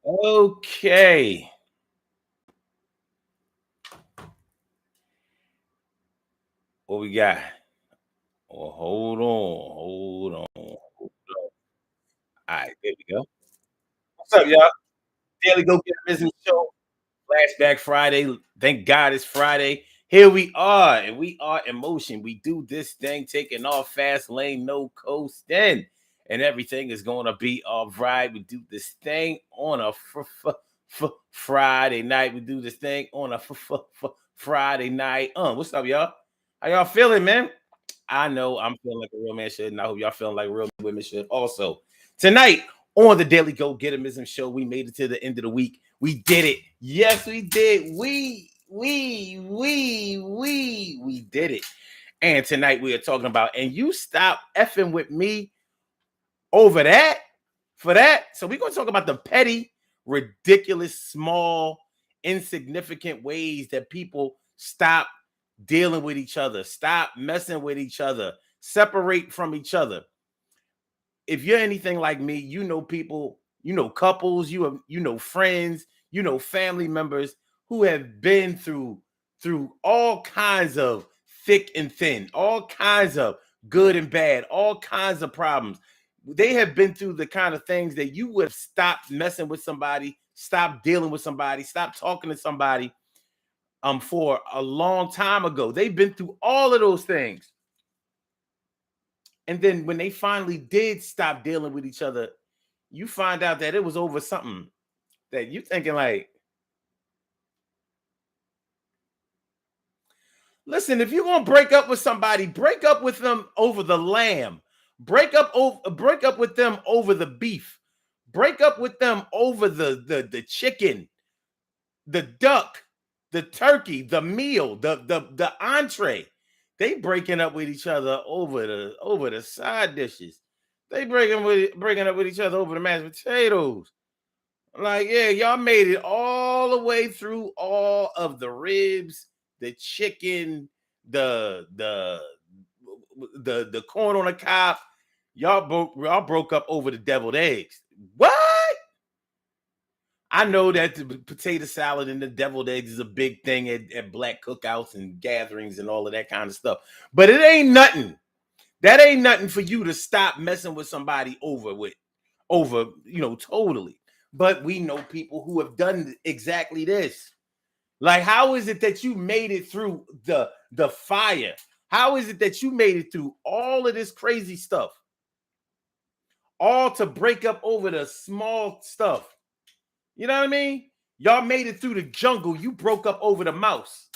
Okay. What we got? Oh, hold on. Hold on. Hold on. All right, there we go. What's up, y'all? Daily Go Get Business Show. Flashback Friday. Thank God it's Friday. Here we are, and we are in motion. We do this thing, taking off fast lane, no coasting, and everything is going to be all right. We do this thing on a Friday night. We do this thing on a Friday night. What's up, y'all? How y'all feeling, man? I know I'm feeling like a real man should, and I hope y'all feeling like real women should also. Tonight on the Daily Go Getimism Show, we made it to the end of the week. We did it. Yes, we did. We did it. And tonight we are talking about, and you stop effing with me over that for that. So we're going to talk about the petty, ridiculous, small, insignificant ways that people stop dealing with each other, stop messing with each other, separate from each other. If you're anything like me, you know people, you know couples, you know friends, you know family members who have been through all kinds of thick and thin, all kinds of good and bad, all kinds of problems. They have been through the kind of things that you would have stopped messing with somebody, stopped dealing with somebody, stopped talking to somebody for a long time ago. They've been through all of those things. And then when they finally did stop dealing with each other, you find out that it was over something that you thinking like, listen, if you're gonna break up with somebody, break up with them over the lamb. Break up with them over the beef. Break up with them over the chicken, the duck, the turkey, the meal, the entree. They breaking up with each other over the side dishes. They breaking up with each other over the mashed potatoes. Like, yeah, y'all made it all the way through all of the ribs, the chicken, the corn on the cob. Y'all broke up over the deviled eggs. What? I know that the potato salad and the deviled eggs is a big thing at black cookouts and gatherings and all of that kind of stuff. But it ain't nothing. That ain't nothing for you to stop messing with somebody over, totally. But we know people who have done exactly this. Like, how is it that you made it through the fire? How is it that you made it through all of this crazy stuff? All to break up over the small stuff. You know what I mean? Y'all made it through the jungle. You broke up over the mouse.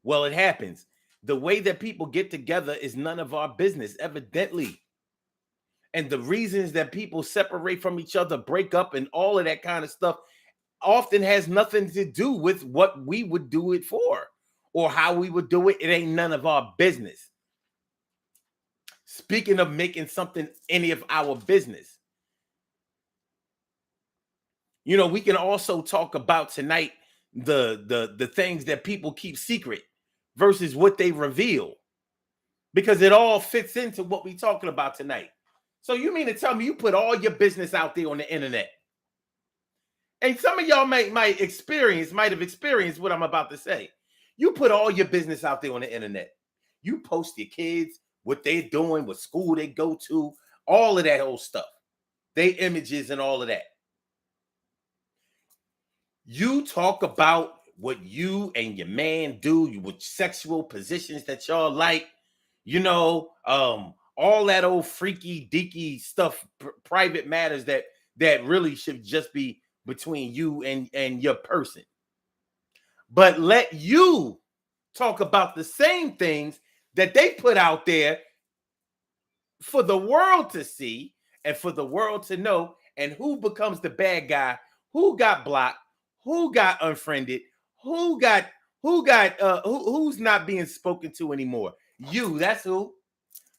Well, it happens. The way that people get together is none of our business, evidently. And the reasons that people separate from each other, break up, and all of that kind of stuff often has nothing to do with what we would do it for or how we would do it. It ain't none of our business. Speaking of making something any of our business, we can also talk about tonight the things that people keep secret versus what they reveal, because it all fits into what we're talking about tonight. So you mean to tell me you put all your business out there on the internet? And some of y'all might have experienced what I'm about to say. You put all your business out there on the internet. You post your kids, what they're doing, what school they go to, all of that whole stuff. They images and all of that. You talk about what you and your man do, with sexual positions that y'all like, all that old freaky deaky stuff, private matters that really should just be between you and your person. But let you talk about the same things that they put out there for the world to see and for the world to know. And who becomes the bad guy? Who got blocked? Who got unfriended? Who's not being spoken to anymore? You, that's who.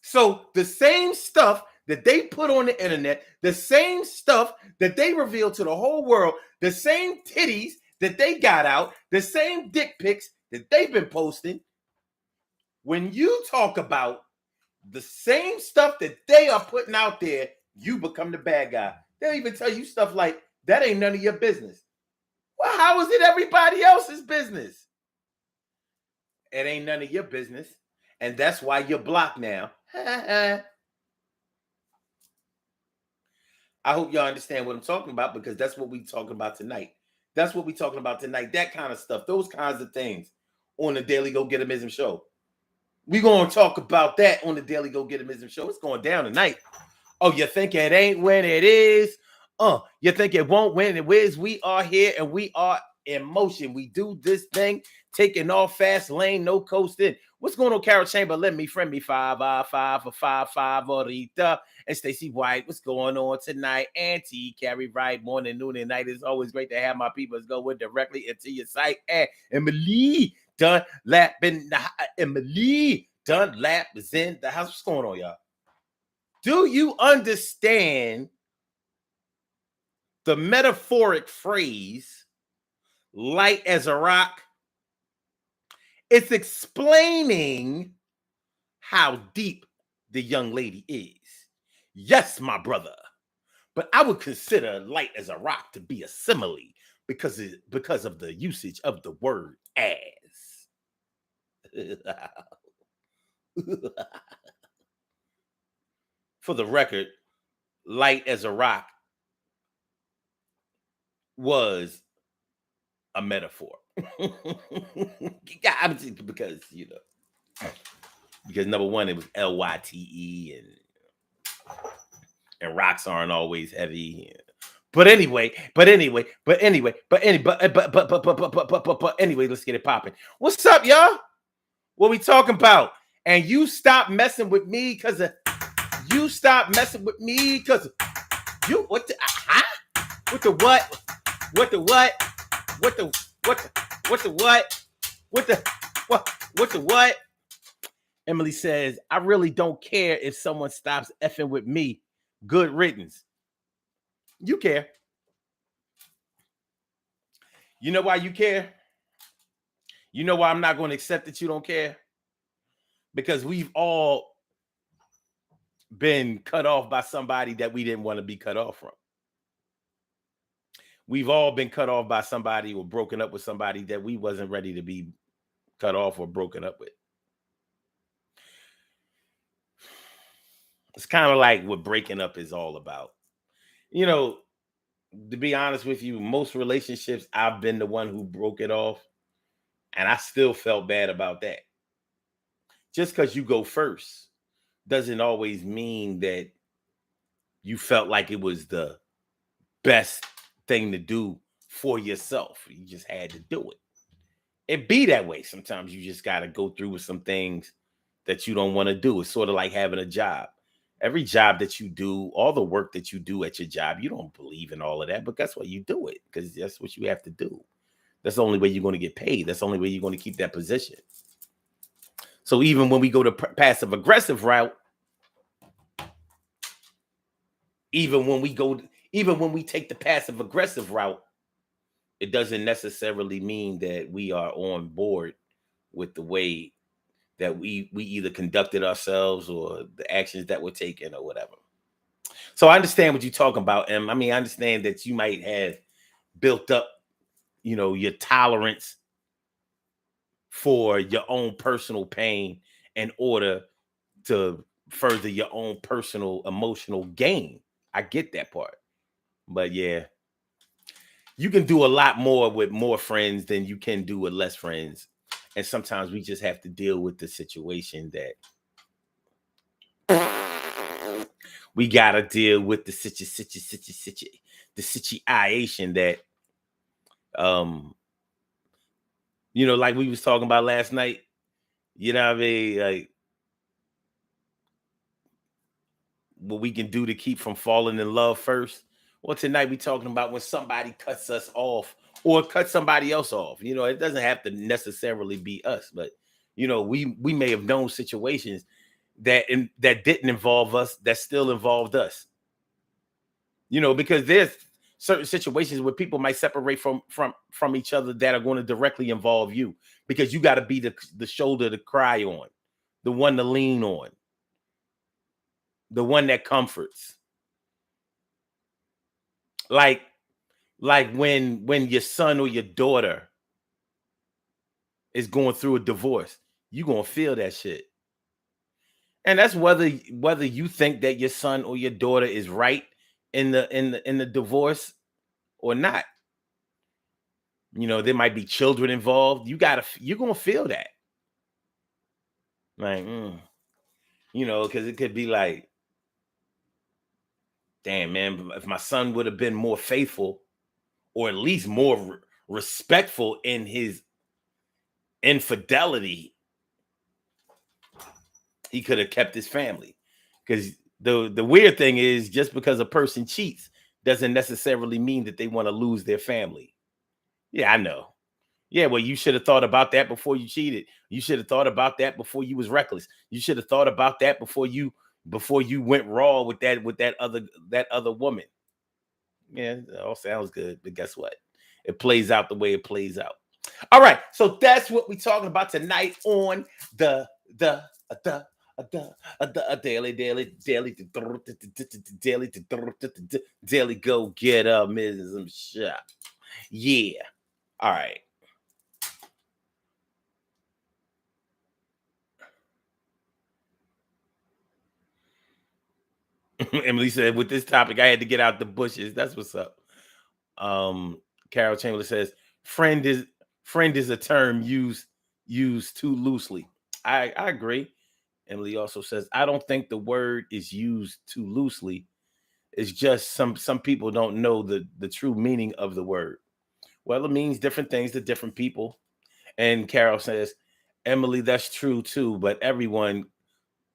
So the same stuff that they put on the internet, the same stuff that they revealed to the whole world, the same titties that they got out, the same dick pics that they've been posting. When you talk about the same stuff that they are putting out there, you become the bad guy. They'll even tell you stuff like, that ain't none of your business. Well, how is it everybody else's business? It ain't none of your business. And that's why you're blocked now. I hope y'all understand what I'm talking about, because that's what we're talking about tonight. That's what we're talking about tonight. That kind of stuff. Those kinds of things on the Daily Go Getimism show. We're going to talk about that on the Daily Go Getimism show. It's going down tonight. Oh, you think it ain't when it is? You think it won't when it is? We are here and we are in motion. We do this thing, taking off fast lane, no coasting. What's going on, Carol Chamber? Let me friend me 5 for 5 Rita and Stacy White. What's going on tonight? Auntie Carrie Wright, morning, noon, and night. It's always great to have my people go directly into your site. And Emily Dunlap in the Emily Dunlap is in the house. What's going on, y'all? Do you understand the metaphoric phrase, light as a rock? It's explaining how deep the young lady is. Yes, my brother. But I would consider light as a rock to be a simile because of the usage of the word as. For the record, light as a rock was a metaphor. Because, because number one, it was LYTE and rocks aren't always heavy. But anyway, anyway, let's get it popping. What's up, y'all? What we talking about? And you stop messing with me because of you. What the What the what? What the what? What the what? What the what? What the what? What the what? Emily says, I really don't care if someone stops effing with me. Good riddance. You care. You know why you care? You know why I'm not going to accept that you don't care? Because we've all been cut off by somebody that we didn't want to be cut off from. We've all been cut off by somebody or broken up with somebody that we wasn't ready to be cut off or broken up with. It's kind of like what breaking up is all about. To be honest with you, most relationships, I've been the one who broke it off, and I still felt bad about that. Just because you go first doesn't always mean that you felt like it was the best thing to do for yourself. You just had to do it. It be that way. Sometimes you just got to go through with some things that you don't want to do. It's sort of like having a job. Every job that you do, all the work that you do at your job, you don't believe in all of that, but guess what? You do it because that's what you have to do. That's the only way you're going to get paid. That's the only way you're going to keep that position. So even when we go to passive aggressive route, even when we take the passive aggressive route, it doesn't necessarily mean that we are on board with the way that we either conducted ourselves or the actions that were taken or whatever. So I understand what you're talking about, Em. I mean, I understand that you might have built up, your tolerance for your own personal pain in order to further your own personal emotional gain. I get that part. But yeah, you can do a lot more with more friends than you can do with less friends. And sometimes we just have to deal with the situation that we got to deal with the situation that, like we was talking about last night, you know what I mean? Like, what we can do to keep from falling in love first. Well, tonight we talking about when somebody cuts us off or cut somebody else off. It doesn't have to necessarily be us, but we may have known situations that didn't involve us that still involved us. Because there's certain situations where people might separate from each other that are going to directly involve you, because you got to be the shoulder to cry on, the one to lean on, the one that comforts. Like when your son or your daughter is going through a divorce, you gonna feel that shit. And that's whether you think that your son or your daughter is right in the divorce or not. There might be children involved. You're gonna feel that. Like, because it could be like, damn, man, if my son would have been more faithful or at least more respectful in his infidelity, he could have kept his family. Because the weird thing is, just because a person cheats doesn't necessarily mean that they want to lose their family. Yeah, I know. Yeah, well, you should have thought about that before you cheated. You should have thought about that before you was reckless. You should have thought about that before you went raw with that other woman. Yeah, it all sounds good, but guess what? It plays out the way it plays out. All right, so that's what we're talking about tonight on the daily go get Ms. Shop. Yeah. All right. Emily said, with this topic, I had to get out the bushes. That's what's up. Carol Chamberlain says, friend is a term used too loosely. I agree. Emily also says, I don't think the word is used too loosely. It's just some people don't know the true meaning of the word. Well, it means different things to different people. And Carol says, Emily, that's true too,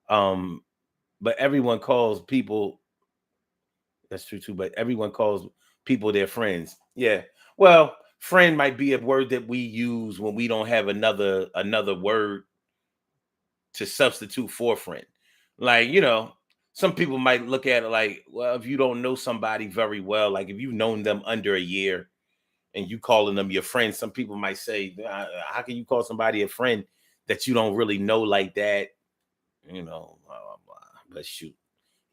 um but everyone calls people that's true too, but everyone calls people their friends. Yeah. Well, friend might be a word that we use when we don't have another word to substitute for friend. Like, some people might look at it like, well, if you don't know somebody very well, like if you've known them under a year and you calling them your friend, some people might say, how can you call somebody a friend that you don't really know like that? But shoot,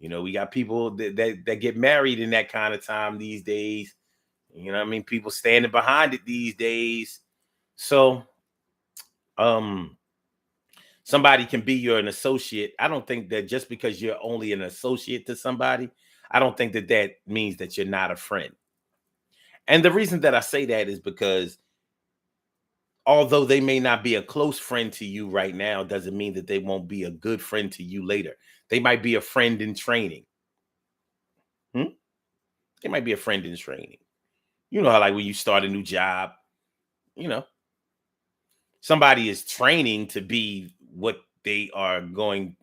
we got people that get married in that kind of time these days. You know what I mean? People standing behind it these days. So, um, somebody can be an associate. I don't think that just because you're only an associate to somebody, I don't think that means that you're not a friend. And the reason that I say that is because although they may not be a close friend to you right now, doesn't mean that they won't be a good friend to you later. They might be a friend in training. Hmm? They might be a friend in training. You know how, like, when you start a new job, you know, somebody is training to be what they are going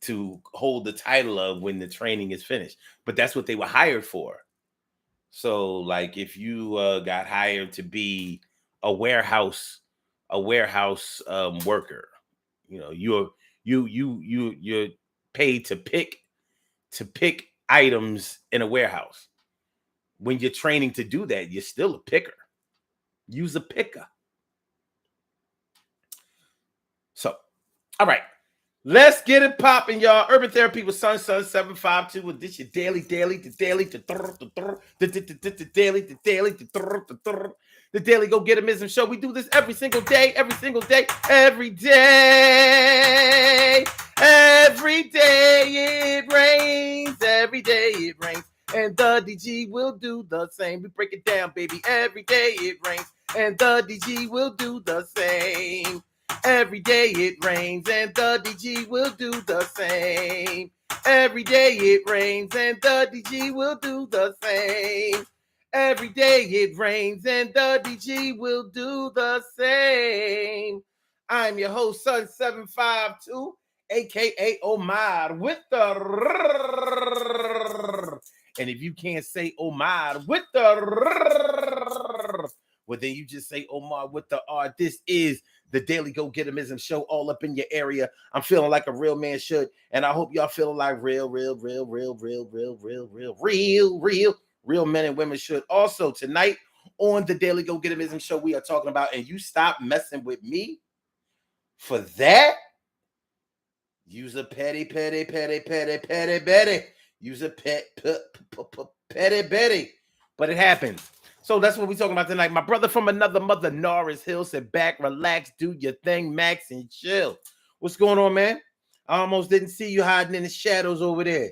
to hold the title of when the training is finished. But that's what they were hired for. So, like, if you got hired to be a warehouse worker, you're paid to pick items in a warehouse. When you're training to do that, you're still a picker. Use a picker. So, all right. Let's get it popping, y'all. Urban Therapy with Sun 752. With this your daily, the daily go get emism show. We do this every single day, every day. Every day it rains, every day it rains. And the DG will do the same. We break it down, baby. Every day it rains, and the DG will do the same. Every day it rains and the DG will do the same. Every day it rains and the DG will do the same. Every day it rains and the DG will do the same. I'm your host, Sun 752, aka Omar, with the and if you can't say Omar with the well, then you just say Omar with the R. This is the Daily Go Getimism show, all up in your area. I'm feeling like a real man should, and I hope y'all feeling like real men and women should. Also, tonight on the Daily Go Getimism show, we are talking about, and you stop messing with me for that. Use a petty. Use a petty Betty. but it happens. So that's what we're talking about tonight. My brother from another mother, Norris Hill, said, back, relax, do your thing, Max, and chill. What's going on, man? I almost didn't see you hiding in the shadows over there.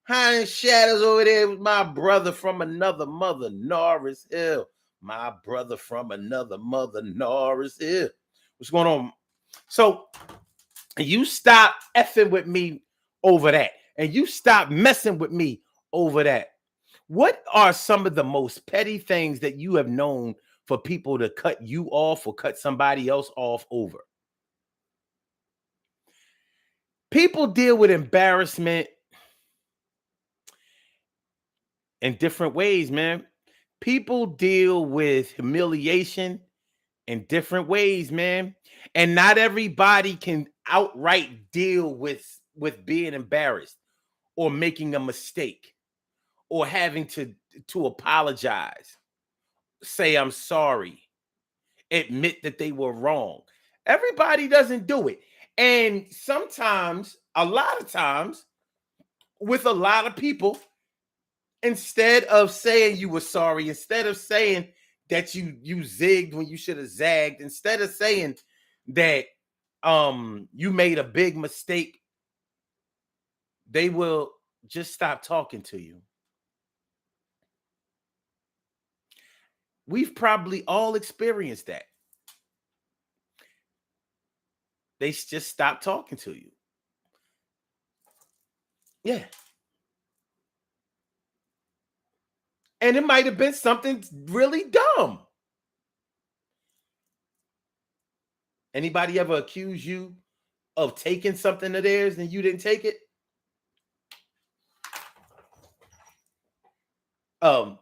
Hiding in the shadows over there with my brother from another mother, Norris Hill. My brother from another mother, Norris Hill. What's going on? So you stop effing with me over that. And you stop messing with me over that. What are some of the most petty things that you have known for people to cut you off or cut somebody else off over? People deal with embarrassment in different ways, man. People deal with humiliation in different ways, man. And not everybody can outright deal with being embarrassed or making a mistake or having to apologize, say I'm sorry, admit that they were wrong. Everybody doesn't do it. And sometimes, a lot of times, with a lot of people, instead of saying you were sorry, instead of saying that you zigged when you should have zagged, instead of saying that you made a big mistake, they will just stop talking to you. We've probably all experienced that. They just stop talking to you. Yeah. And it might have been something really dumb. Anybody ever accuse you of taking something of theirs and you didn't take it? Um,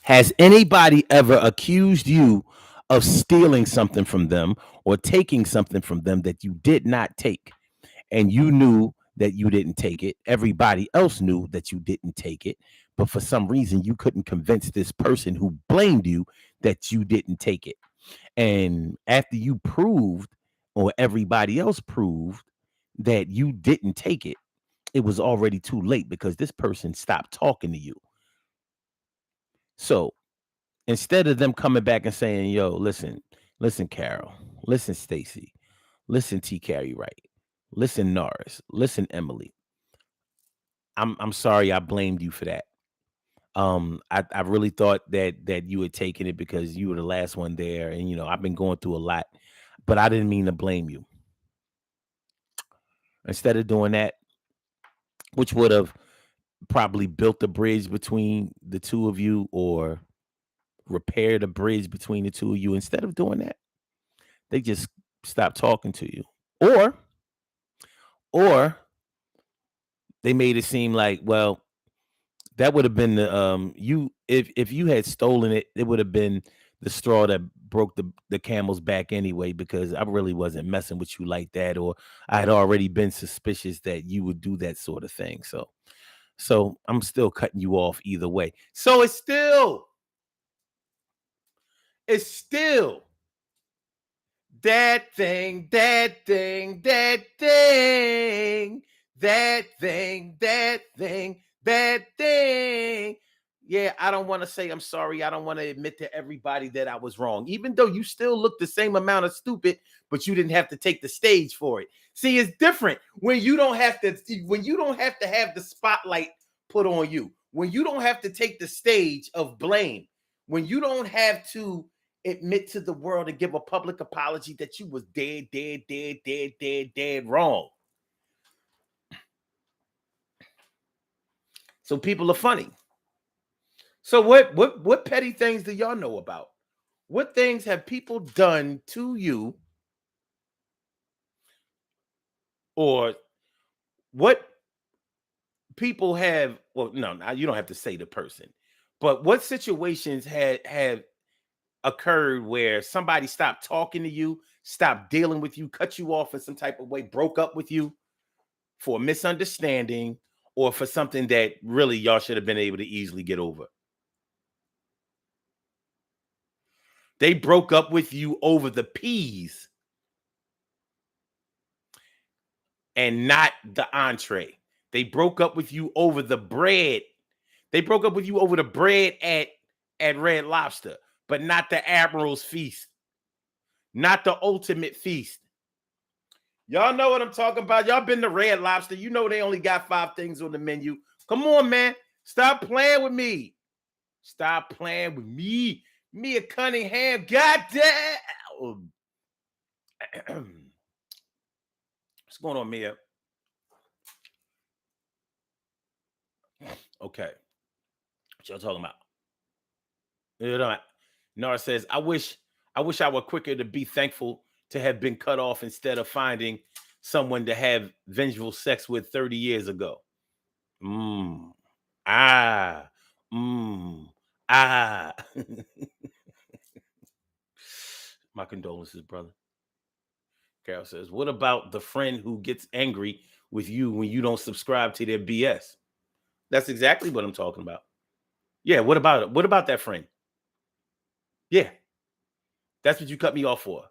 has anybody ever accused you of stealing something from them or taking something from them that you did not take? And you knew that you didn't take it. Everybody else knew that you didn't take it. But for some reason, you couldn't convince this person who blamed you that you didn't take it. And after you proved, or everybody else proved, that you didn't take it, it was already too late because this person stopped talking to you. So instead of them coming back and saying, yo, listen, Carol, listen, Stacy, listen, T. Carey Wright, listen, Norris, listen, Emily, I'm sorry I blamed you for that. I really thought that you had taken it because you were the last one there, and I've been going through a lot, but I didn't mean to blame you. Instead of doing that, which would have probably built a bridge between the two of you or repaired a bridge between the two of you, instead of doing that, they just stopped talking to you. Or they made it seem like, well, that would have been the you if you had stolen it, it would have been the straw that broke the camel's back anyway, because I really wasn't messing with you like that, or I had already been suspicious that you would do that sort of thing. So I'm still cutting you off either way. So it's still that thing, that thing, that thing, that thing, that thing, that thing. Yeah, I don't want to say I'm sorry. I don't want to admit to everybody that I was wrong, even though you still look the same amount of stupid, but you didn't have to take the stage for it. See, it's different when you don't have to, have the spotlight put on you, when you don't have to take the stage of blame, when you don't have to admit to the world and give a public apology that you was dead wrong. So people are funny. So what petty things do y'all know about? What things have people done to you, or what people have? Well, no, you don't have to say the person, but what situations have occurred where somebody stopped talking to you, stopped dealing with you, cut you off in some type of way, broke up with you for a misunderstanding or for something that really y'all should have been able to easily get over? They broke up with you over the peas and not the entree. They broke up with you over the bread They broke up with you over the bread at Red Lobster, but not the Admiral's Feast, not the Ultimate Feast. Y'all know what I'm talking about. Y'all been to Red Lobster. You know they only got 5 things on the menu. Come on, man. Stop playing with me. Stop playing with me. Mia Cunningham. Goddamn. What's going on, Mia? Okay. What y'all talking about? You know, Nora says, I wish I were quicker to be thankful to have been cut off instead of finding someone to have vengeful sex with 30 years ago. Mm. Ah. Mm. Ah. My condolences, brother. Carol says, what about the friend who gets angry with you when you don't subscribe to their BS? That's exactly what I'm talking about. Yeah, what about it? What about that friend? Yeah, that's what you cut me off for.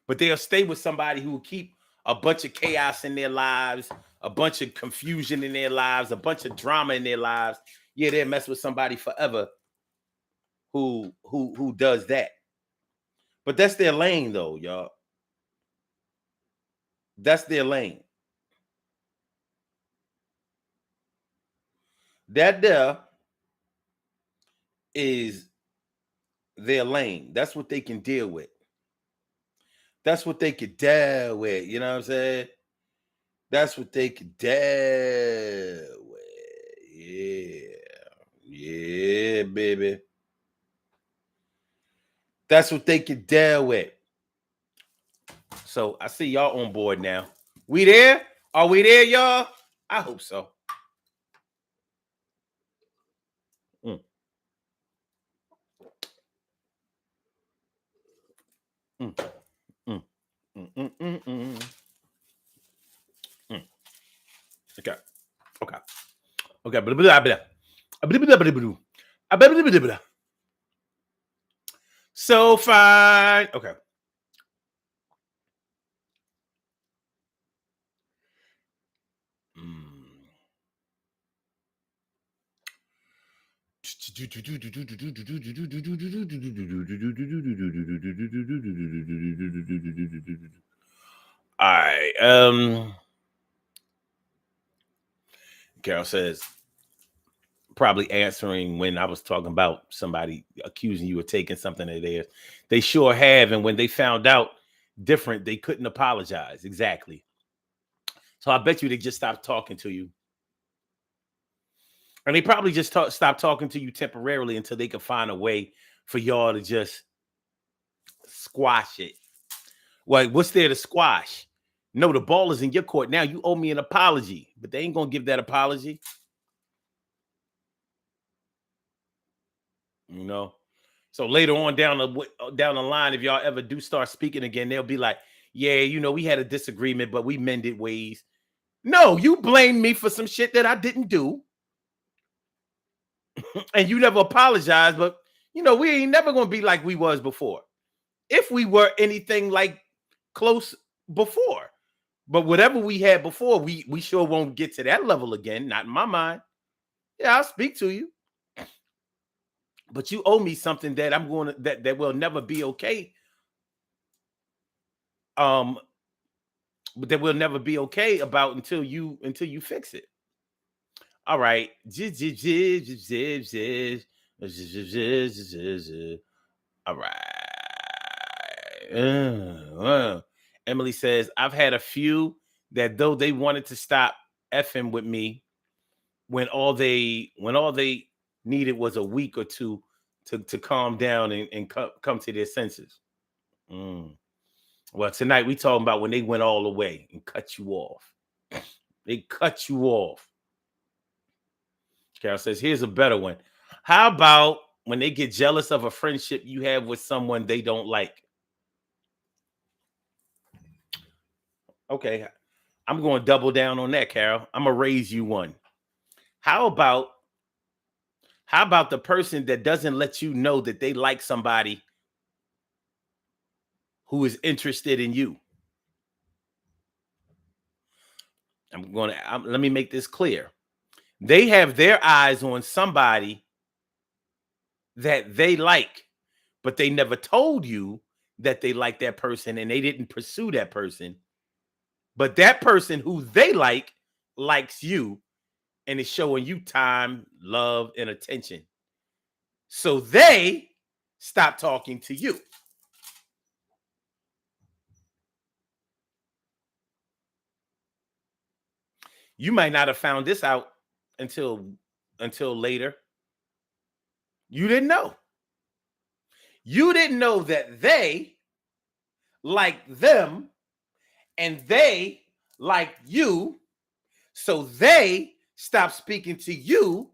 But they'll stay with somebody who will keep a bunch of chaos in their lives, a bunch of confusion in their lives, a bunch of drama in their lives. Yeah, they'll mess with somebody forever who does that. But that's their lane, though, y'all. That's their lane. That there is their lane. That's what they can deal with. That's what they could deal with. You know what I'm saying? That's what they could deal with. Yeah. Yeah, baby. That's what they could deal with. So I see y'all on board now. We there? Are we there, y'all? I hope so. Mm. Mm. Mm. Mm. Mm. Mm. Mm. Mm. Okay. Okay. Okay. Blah, blah, blah, blah. Blah, blah, blah, blah, blah. Blah, blah, blah, blah. So fine. Okay. Mm. All right. Carol says, probably answering when I was talking about somebody accusing you of taking something of theirs. They sure have. And when they found out different, they couldn't apologize. Exactly. So I bet you they just stopped talking to you. And they probably just stopped talking to you temporarily until they could find a way for y'all to just squash it. Like, what's there to squash? No, the ball is in your court now. You owe me an apology, but they ain't gonna give that apology. You know. So later on down the line, if y'all ever do start speaking again, they'll be like, "Yeah, you know, we had a disagreement, but we mended ways." No, you blame me for some shit that I didn't do, and you never apologized. But you know, we ain't never gonna be like we was before. If we were anything like close before, but whatever we had before, we sure won't get to that level again. Not in my mind. Yeah, I'll speak to you, but you owe me something that I'm going to that will never be okay. Um, but that will never be okay about until you fix it. All right. All right. Emily says, I've had a few that though they wanted to stop effing with me when all they needed was a week or two to calm down and come to their senses. Mm. Well, tonight we talking about when they went all the way and cut you off. They cut you off. Carol says, here's a better one. How about when they get jealous of a friendship you have with someone they don't like? Okay, I'm going to double down on that, Carol. I'm going to raise you one. How about the person that doesn't let you know that they like somebody who is interested in you? Let me make this clear. They have their eyes on somebody that they like, but they never told you that they like that person and they didn't pursue that person. But that person who they like likes you and is showing you time, love, and attention. So they stop talking to you. You might not have found this out until later. You didn't know. You didn't know that they like them and they like you. So they stop speaking to you,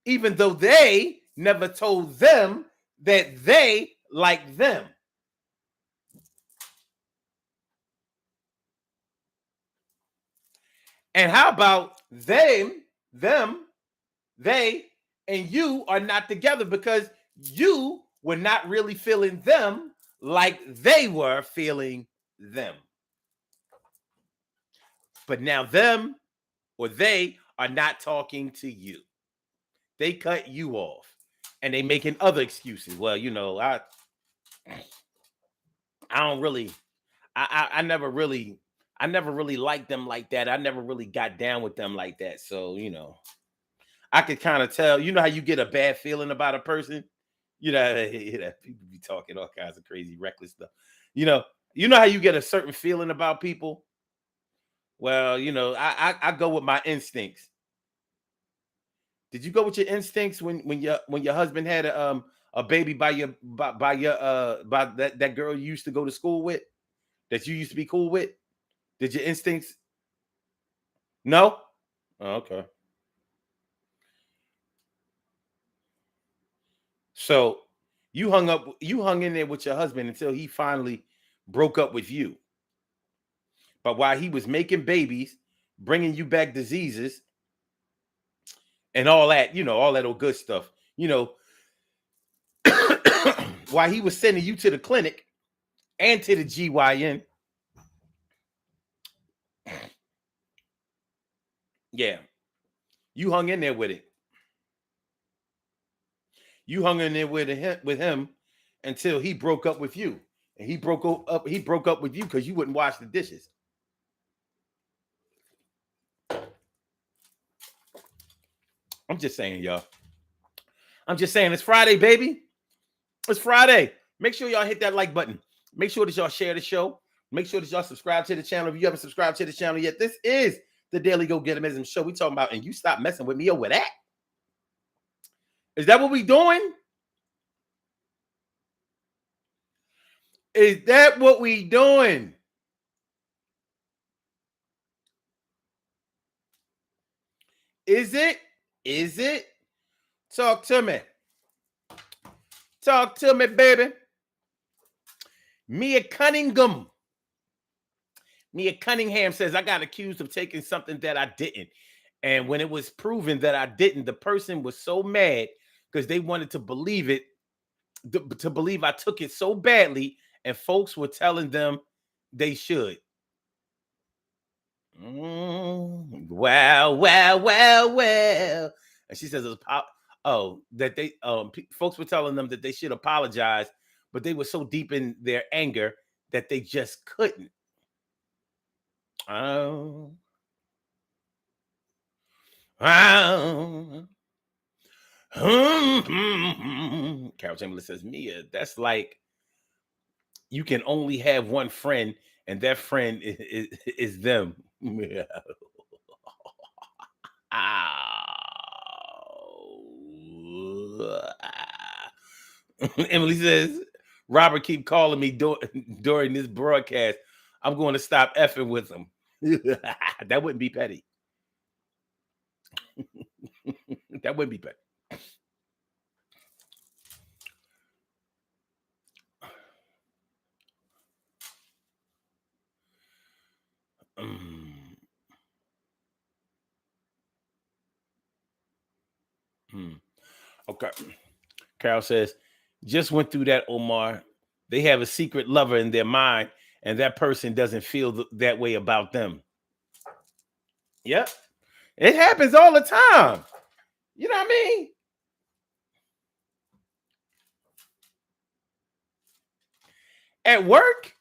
even though they never told them that they like them. And how about them, they, and you are not together because you were not really feeling them like they were feeling them. But now them or they are not talking to you. They cut you off and they making other excuses. Well, I don't really, I never really, I never really liked them like that. I never really got down with them like that. So, I could kind of tell, how you get a bad feeling about a person? People be talking all kinds of crazy, reckless stuff. You know how you get a certain feeling about people? Well, I go with my instincts. Did you go with your instincts when your husband had a baby by that girl you used to go to school with, that you used to be cool with? Did your instincts? No? Oh, okay. So you hung in there with your husband until he finally broke up with you. But while he was making babies, bringing you back diseases and all that, all that old good stuff, while he was sending you to the clinic and to the GYN, yeah, you hung in there with it. You hung in there with him until he broke up with you. And he broke up with you because you wouldn't wash the dishes. I'm just saying, y'all. I'm just saying, it's Friday, baby. It's Friday. Make sure y'all hit that like button. Make sure that y'all share the show. Make sure that y'all subscribe to the channel if you haven't subscribed to the channel yet. This is the Daily Go Getimism Show. We talking about, and you stop messing with me over that. Is that what we doing? Is that what we doing? Is it? Is it? Talk to me. Talk to me, baby. Mia Cunningham says, I got accused of taking something that I didn't. And when it was proven that I didn't, the person was so mad because they wanted to believe it, to believe I took it so badly, and folks were telling them they should. Well. And she says, that they folks were telling them that they should apologize, but they were so deep in their anger that they just couldn't. Carol Chamberlain says, Mia, that's like you can only have one friend, and that friend is them. Emily says, Robert keep calling me during this broadcast. I'm going to stop effing with him. That wouldn't be petty. That wouldn't be petty. Okay. Carol says, just went through that, Omar. They have a secret lover in their mind, and that person doesn't feel that way about them. Yep. It happens all the time. You know what I mean? At work,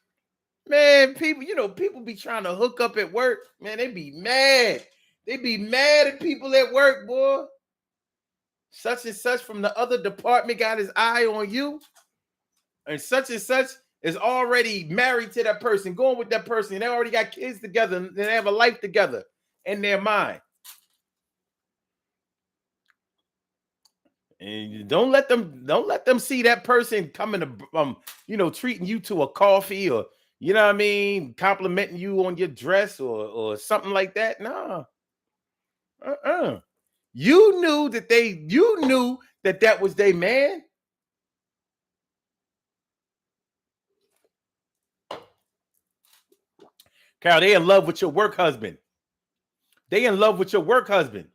man, people be trying to hook up at work. Man, they be mad. They be mad at people at work, boy. Such and such from the other department got his eye on you, and such is already married to that person, going with that person. They already got kids together, and they have a life together in their mind. And don't let them see that person coming to treating you to a coffee, or you know what I mean, complimenting you on your dress, or something like that. No. You knew that was their man. Carol, they in love with your work husband. They in love with your work husband.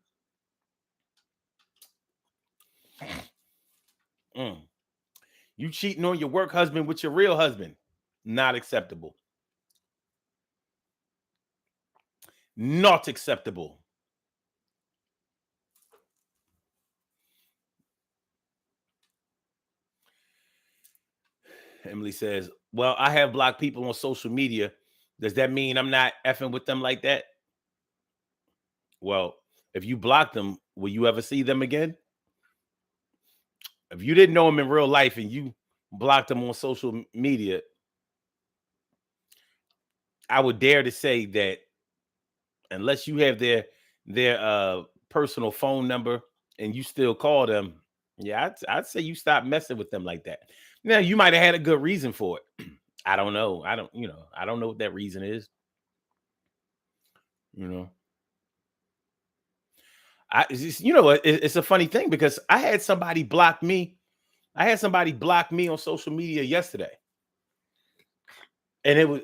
Mm. You cheating on your work husband with your real husband. Not acceptable. Not acceptable. Emily says, well, I have blocked people on social media. Does that mean I'm not effing with them like that? Well, if you block them, will you ever see them again? If you didn't know them in real life and you blocked them on social media, I would dare to say that unless you have their personal phone number and you still call them, yeah, I'd say you stop messing with them like that. Now, you might have had a good reason for it. I don't know. I don't know what that reason is. You know, it's a funny thing because I had somebody block me. I had somebody block me on social media yesterday. And it was,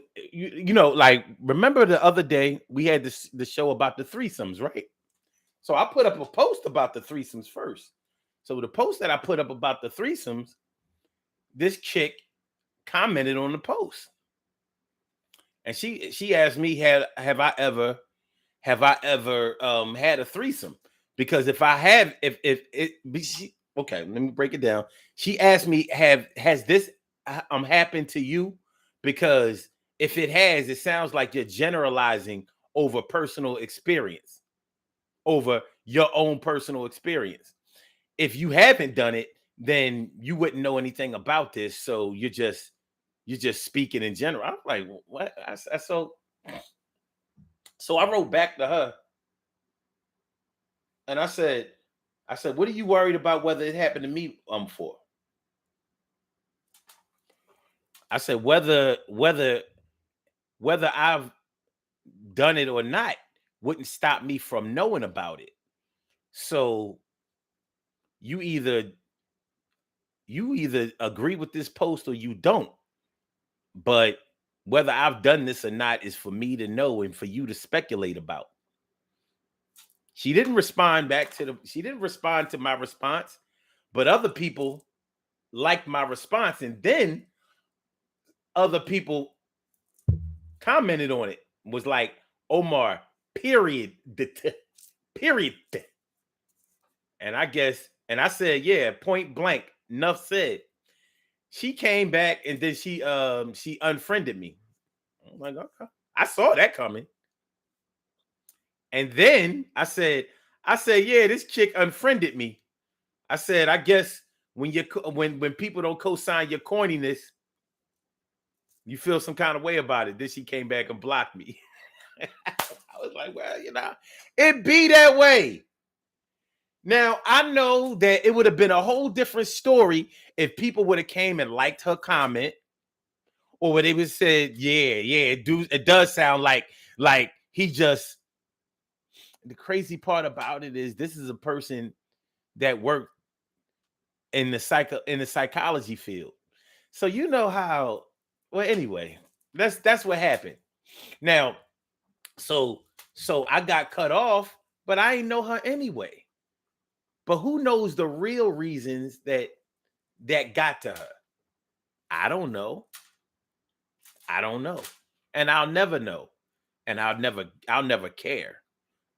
like, remember the other day we had the show about the threesomes, right? So I put up a post about the threesomes first. So the post that I put up about the threesomes, this chick commented on the post, and she asked me, have I ever had a threesome? Because if I have, if it, okay, let me break it down. She asked me, has this happened to you? Because if it has, it sounds like you're generalizing over personal experience, over your own personal experience. If you haven't done it, then you wouldn't know anything about this. So you're just speaking in general. I'm like, what? So I wrote back to her and I said, what are you worried about whether it happened to me for? I said, whether I've done it or not wouldn't stop me from knowing about it. So you either agree with this post or you don't. But whether I've done this or not is for me to know and for you to speculate about. She didn't respond to my response, but other people liked my response, and then other people commented on it. Was like, Omar, period. Period. And I said, yeah, point blank, enough said. She came back and then she unfriended me. I'm like, okay. I saw that coming. And then I said, yeah, this chick unfriended me. I said, I guess when people don't co-sign your corniness, you feel some kind of way about it. Then she came back and blocked me. I was like, well, it be that way. Now, I know that it would have been a whole different story if people would have came and liked her comment, or they would have said, yeah, it does sound like he just. The crazy part about it is this is a person that worked in the psychology field. So you know how, well, anyway, that's what happened. Now, so I got cut off, but I didn't know her anyway. But who knows the real reasons that got to her? I don't know. And I'll never know. And I'll never care.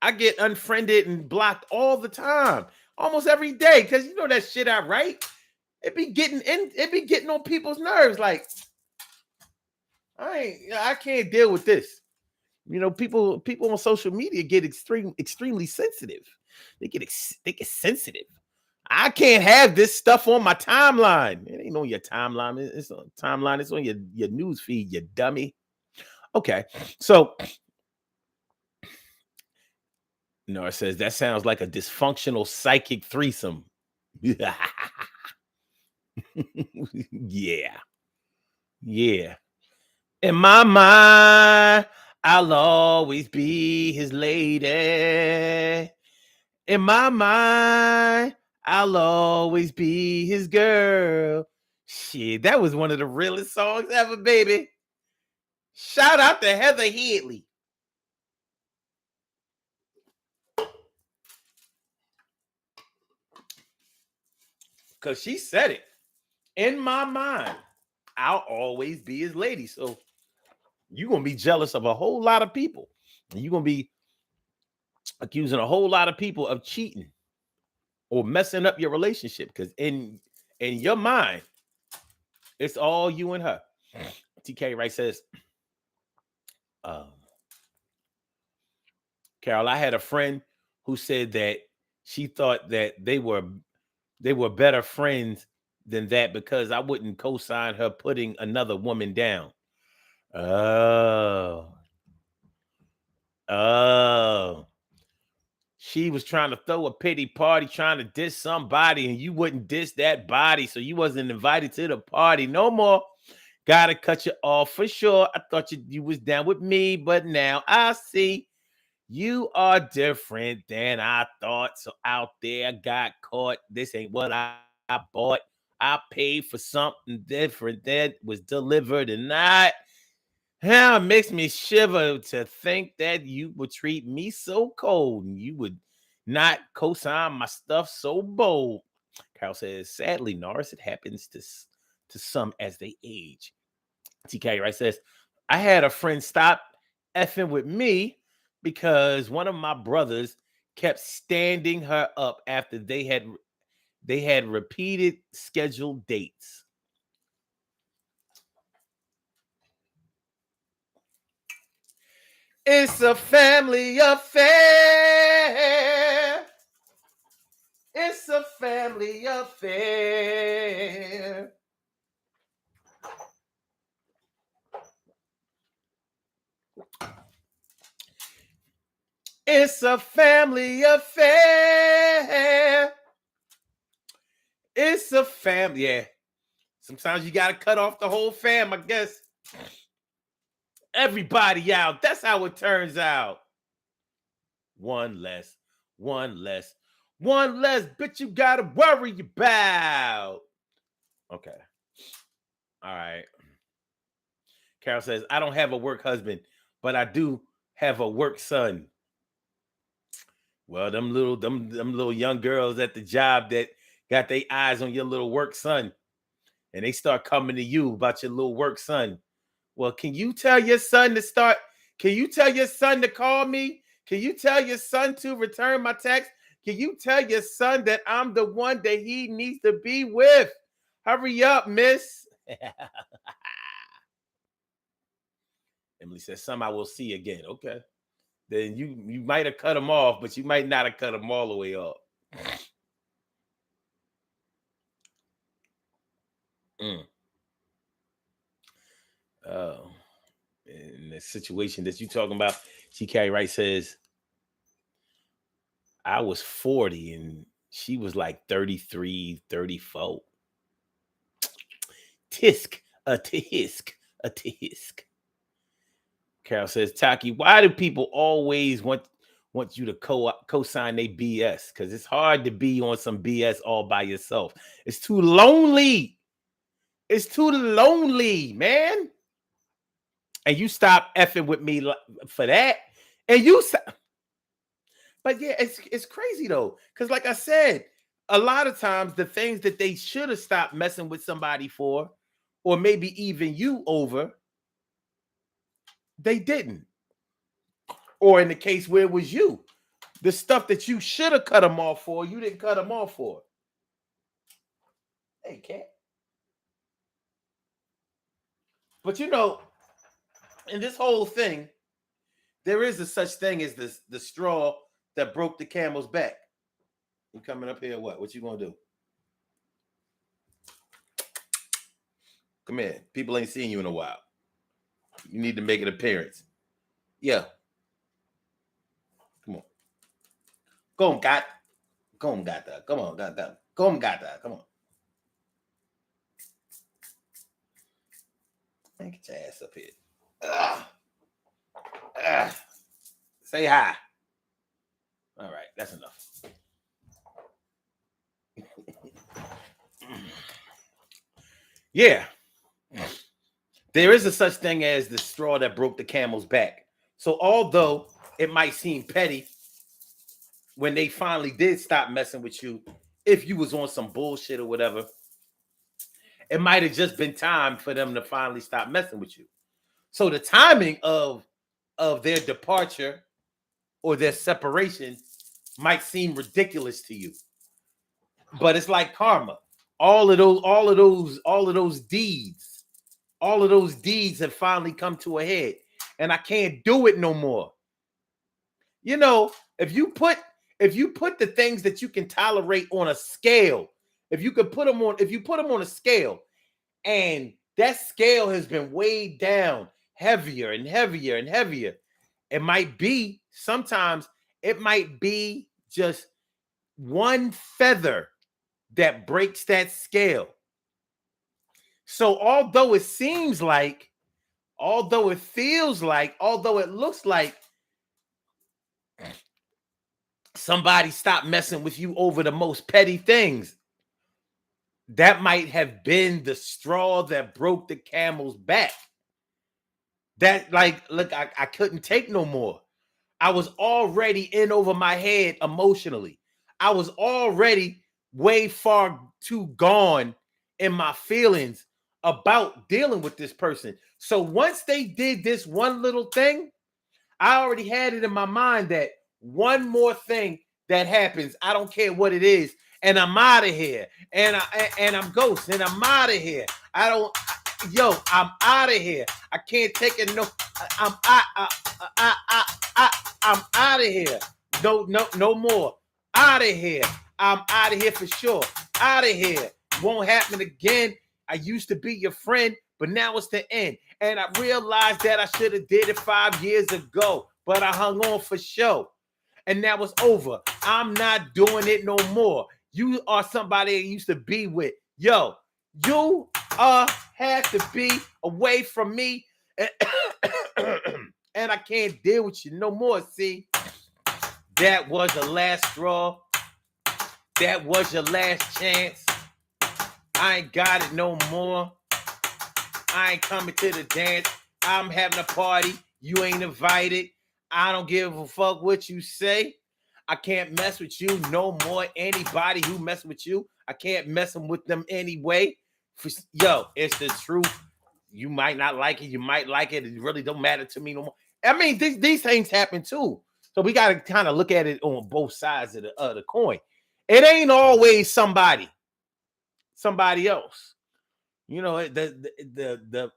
I get unfriended and blocked all the time, almost every day, because you know that shit I write. It be getting on people's nerves. Like, I can't deal with this. You know, people on social media get extremely sensitive. They get sensitive. I can't have this stuff on my timeline. It ain't on your timeline. It's on timeline. It's on your news feed, you dummy. Okay, so Nora says that sounds like a dysfunctional psychic threesome. Yeah, yeah. In my mind, I'll always be his lady. In my mind, I'll always be his girl. Shit, that was one of the realest songs ever, baby. Shout out to Heather Headley. Because she said it. In my mind, I'll always be his lady. So you're going to be jealous of a whole lot of people. And you're going to be accusing a whole lot of people of cheating or messing up your relationship. Because in your mind, it's all you and her. TK Wright says, Carol, I had a friend who said that she thought that they were better friends than that because I wouldn't co-sign her putting another woman down. Oh. She was trying to throw a pity party, trying to diss somebody, and you wouldn't diss that body, so you wasn't invited to the party no more. Gotta cut you off for sure. I thought you was down with me, but now I see you are different than I thought. So out there, got caught. This ain't what I bought. I paid for something different that was delivered and not. It makes me shiver to think that you would treat me so cold and you would not co-sign my stuff so bold. Carol says, sadly, Norris, it happens to some as they age. TK Wright says, I had a friend stop effing with me because one of my brothers kept standing her up after they had repeated scheduled dates. It's a family affair. It's a family affair. It's a family affair. It's a family. Yeah. Sometimes you got to cut off the whole fam, I guess. Everybody out. That's how it turns out. One less. Bitch, you got to worry about. Okay. All right. Carol says, I don't have a work husband, but I do have a work son. Well, them little young girls at the job that got their eyes on your little work son, and they start coming to you about your little work son. Well, can you tell your son to start? Can you tell your son to call me? Can you tell your son to return my text? Can you tell your son that I'm the one that he needs to be with? Hurry up, miss. Emily says, some I will see again. Okay. Then you might have cut them off, but you might not have cut them all the way off. Oh, in the situation that you're talking about, TK Wright says, I was 40 and she was like 33, 34. Tisk, a tisk. Carol says, Taki, why do people always want you to co-sign their BS? Because it's hard to be on some BS all by yourself. It's too lonely. It's too lonely, man. And you stop effing with me for that. And you but yeah, it's crazy though. Because like I said, a lot of times the things that they should have stopped messing with somebody for, or maybe even you over, they didn't. Or in the case where it was you, The stuff that you should have cut them off for, you didn't cut them off for. Hey, cat. But you know, in this whole thing, there is a such thing as the straw that broke the camel's back. You coming up here? What you gonna do? Come here. People ain't seen you in a while. You need to make an appearance. Yeah. Come on. Go on, got. Go on, got that. Come on, got that. Go on, got that. Come on. Man, get your ass up here. Say hi. All right, that's enough. Yeah. There is a such thing as the straw that broke the camel's back. So although it might seem petty when they finally did stop messing with you, if you was on some bullshit or whatever, it might have just been time for them to finally stop messing with you. So the timing of their departure or their separation might seem ridiculous to you. But it's like karma. All of those deeds have finally come to a head. And I can't do it no more. You know, if you put the things that you can tolerate on a scale, if you put them on a scale, and that scale has been weighed down heavier and heavier and heavier, sometimes it might be just one feather that breaks that scale. So although it seems like, although it feels like, although it looks like somebody stopped messing with you over the most petty things, that might have been the straw that broke the camel's back. That, like, look, I couldn't take no more. I was already in over my head emotionally. I was already way far too gone in my feelings about dealing with this person. So once they did this one little thing, I already had it in my mind that one more thing that happens, I don't care what it is, and I'm out of here. And I'm ghost, and I'm out of here. I'm out of here. I can't take it. No, I'm out of here. No more. Out of here. I'm out of here for sure. Out of here. Won't happen again. I used to be your friend, but now it's the end. And I realized that I should have did it 5 years ago, but I hung on for show. And now it's over. I'm not doing it no more. You are somebody I used to be with. Yo, you have to be away from me. And I can't deal with you no more. See, that was the last straw. That was your last chance. I ain't got it no more. I ain't coming to the dance. I'm having a party. You ain't invited. I don't give a fuck what you say. I can't mess with you no more. Anybody who mess with you, I can't mess with them anyway. Yo, it's the truth. You might not like it. You might like it. It really don't matter to me no more. I mean, these things happen too. So we got to kind of look at it on both sides of the coin. It ain't always somebody else. You know, the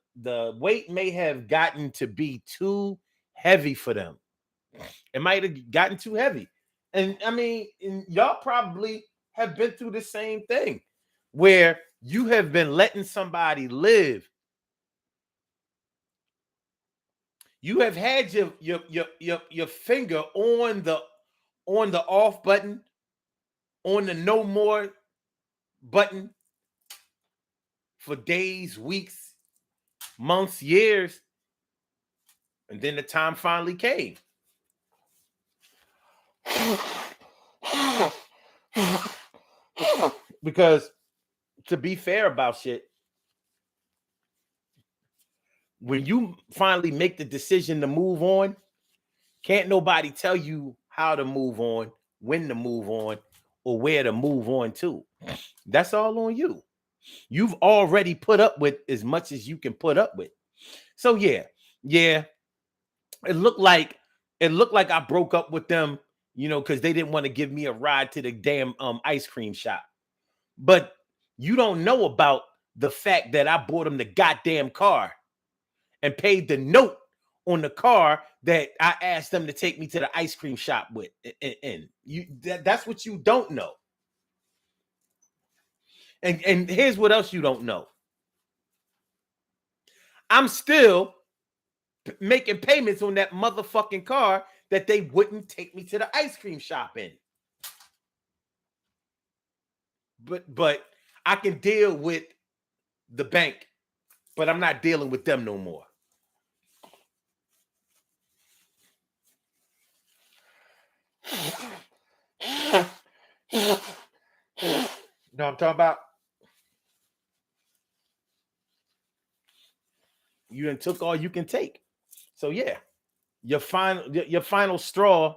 weight may have gotten to be too heavy for them. It might have gotten too heavy. And I mean, y'all probably have been through the same thing where you have been letting somebody live. You have had your finger on the off button, on the no more button for days, weeks, months, years. And then the time finally came. Because to be fair about shit, when you finally make the decision to move on, can't nobody tell you how to move on, when to move on, or where to move on to. That's all on you. You've already put up with as much as you can put up with. So yeah. It looked like I broke up with them, because they didn't want to give me a ride to the damn ice cream shop. But you don't know about the fact that I bought them the goddamn car and paid the note on the car that I asked them to take me to the ice cream shop with. And that's what you don't know. And here's what else you don't know. I'm still making payments on that motherfucking car that they wouldn't take me to the ice cream shop in. But I can deal with the bank, but I'm not dealing with them no more. You know what I'm talking about? You done took all you can take. So yeah, your final straw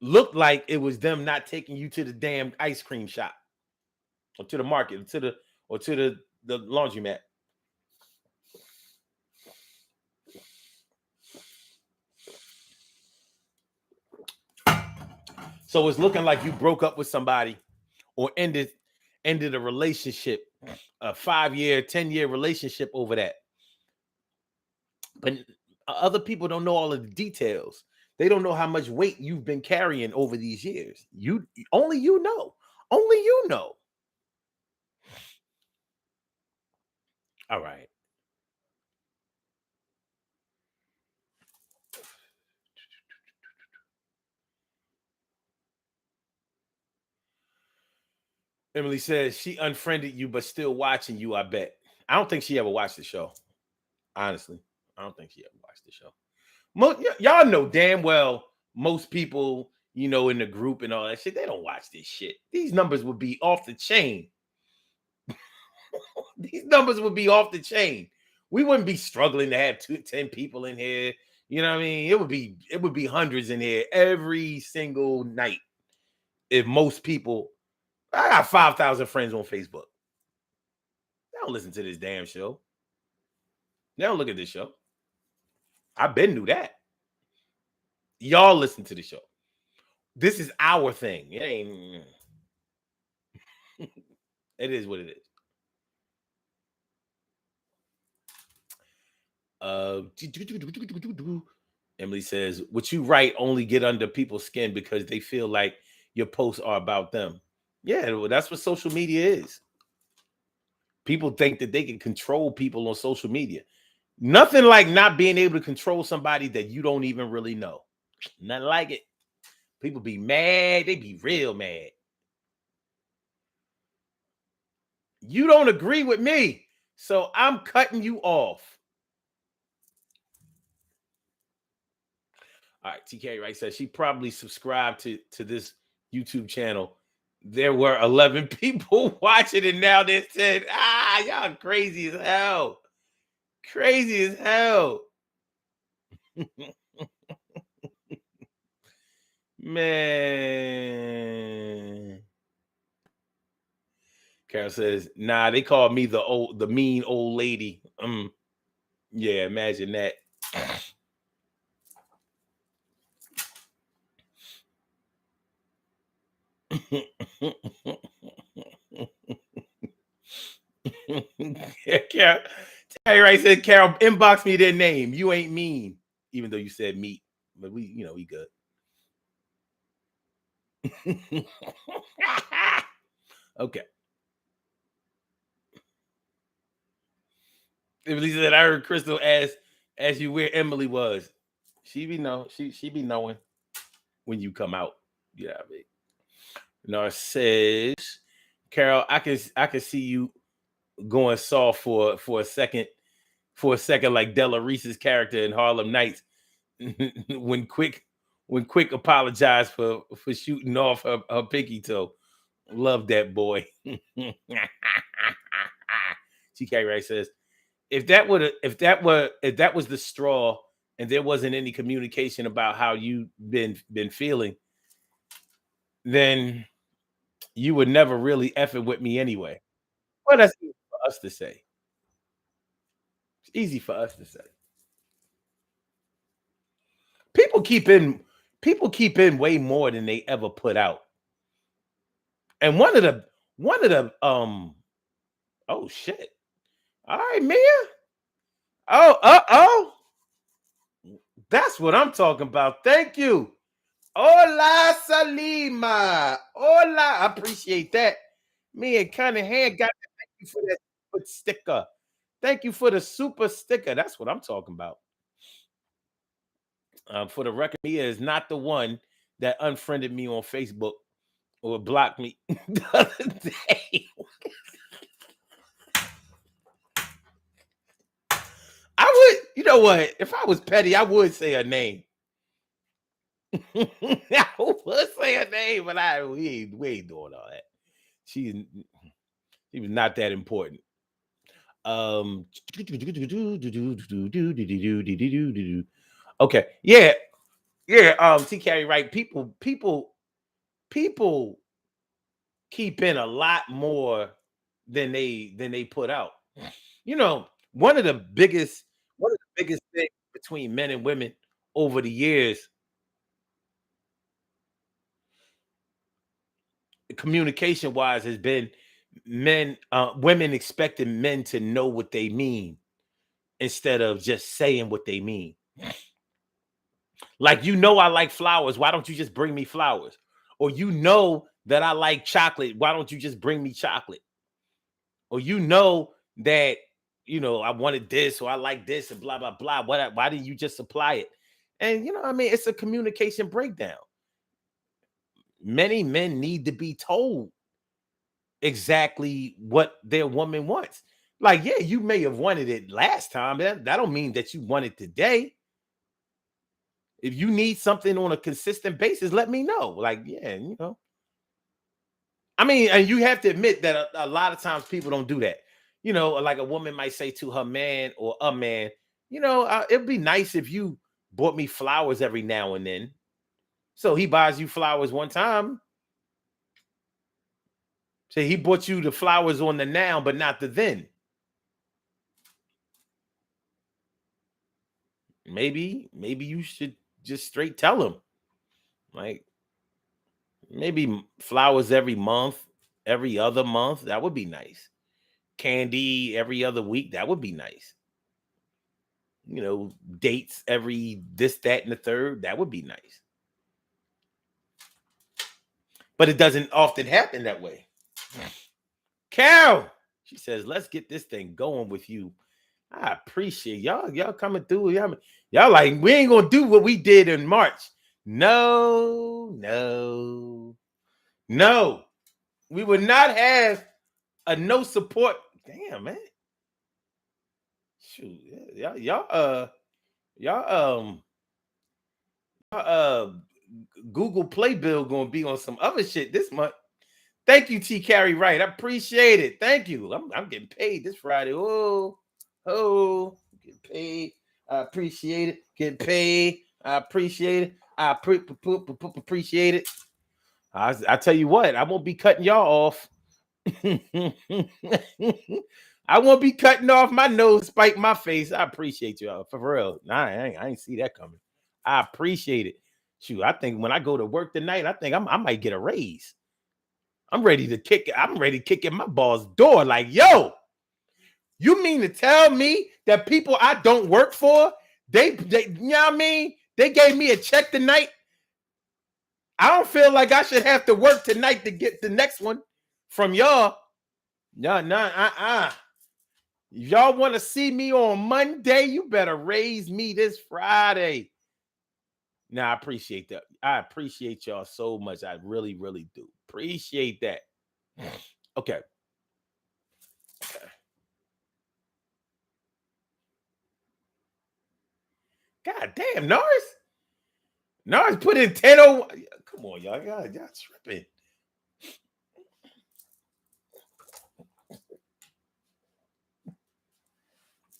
looked like it was them not taking you to the damn ice cream shop or to the market, or to the laundromat. So it's looking like you broke up with somebody or ended a relationship, a 5-year, 10-year relationship over that. But other people don't know all of the details. They don't know how much weight you've been carrying over these years. Only you know. Only you know. All right. Emily says she unfriended you, but still watching you, I bet. I don't think she ever watched the show. Honestly, I don't think she ever watched the show. Y'all know damn well most people, in the group and all that shit, they don't watch this shit. These numbers would be off the chain. These numbers would be off the chain. We wouldn't be struggling to have 10 people in here. You know what I mean? It would be hundreds in here every single night. If most people, I got 5,000 friends on Facebook. They don't listen to this damn show. They don't look at this show. I been knew that. Y'all listen to the show. This is our thing. It ain't. It is what it is. Emily says, "What you write only get under people's skin because they feel like your posts are about them." Yeah, well, that's what social media is. People think that they can control people on social media. Nothing like not being able to control somebody that you don't even really know. Nothing like it. People be mad. They be real mad. You don't agree with me, so I'm cutting you off. All right, TK Wright says she probably subscribed to this YouTube channel. There were 11 people watching, and now they said, y'all crazy as hell. Crazy as hell. Man. Carol says, nah, they called me the mean old lady. Yeah, imagine that. Carol, Terry Wright said, Carol, inbox me their name. You ain't mean, even though you said meat, but we good. Okay. Emily said, I heard Crystal ask you where Emily was. She be knowing when you come out. Yeah, I mean. Nar says, Carol, I can see you going soft for a second, like Della Reese's character in Harlem Nights when Quick apologized for shooting off her pinky toe. Love that boy. TK Ray says, if that was the straw and there wasn't any communication about how you been feeling, then you would never really effing with me anyway. Well, that's easy for us to say. It's easy for us to say. People keep in way more than they ever put out. And one of the oh shit. All right, Mia. Oh. That's what I'm talking about. Thank you. Hola, Salima. Hola. I appreciate that. Me and Cunningham got to thank you for that super sticker. Thank you for the super sticker. That's what I'm talking about. For the record, Mia is not the one that unfriended me on Facebook or blocked me the other day. I would, you know what? If I was petty, I would say her name. I would say her name, but we ain't doing all that. She was not that important. Okay, yeah. T Carey, right? People keep in a lot more than they put out. You know, one of the biggest things between men and women over the years, communication wise, has been women expecting men to know what they mean instead of just saying what they mean. Like, I like flowers. Why don't you just bring me flowers? Or that I like chocolate. Why don't you just bring me chocolate? Or that I wanted this or I like this and blah blah blah. Why didn't you just supply it? And it's a communication breakdown. Many men need to be told exactly what their woman wants. Like, yeah, you may have wanted it last time. That don't mean that you want it today. If you need something on a consistent basis, let me know. Like, yeah, I mean, and you have to admit that a lot of times people don't do that. Like a woman might say to her man or a man, it'd be nice if you bought me flowers every now and then. So he buys you flowers one time. So he bought you the flowers on the now, but not the then. Maybe you should just straight tell him. Like, maybe flowers every month, every other month. That would be nice. Candy every other week. That would be nice. Dates every this, that, and the third. That would be nice. But it doesn't often happen that way. Carol, she says, let's get this thing going with you. I appreciate y'all. Y'all coming through. Y'all like, we ain't gonna do what we did in March. No. We would not have a no support. Damn, man. Shoot, y'all Google Play bill gonna be on some other shit this month. Thank you, T. Carey Wright. I appreciate it. Thank you. I'm getting paid this Friday. Getting paid. I appreciate it. Getting paid. I appreciate it. I appreciate it. I tell you what, I won't be cutting y'all off. I won't be cutting off my nose, spike my face. I appreciate y'all for real. Nah, I ain't see that coming. I appreciate it. Shoot, I think when I go to work tonight, I think I might get a raise. I'm ready to kick it. I'm ready to kick in my boss' door. Like, yo, you mean to tell me that people I don't work for, they you know what I mean? They gave me a check tonight. I don't feel like I should have to work tonight to get the next one from y'all. If y'all want to see me on Monday, you better raise me this Friday. Now, I appreciate that. I appreciate y'all so much. I really, really do. Appreciate that. Okay. God damn, Norris put in 10. Come on, y'all tripping.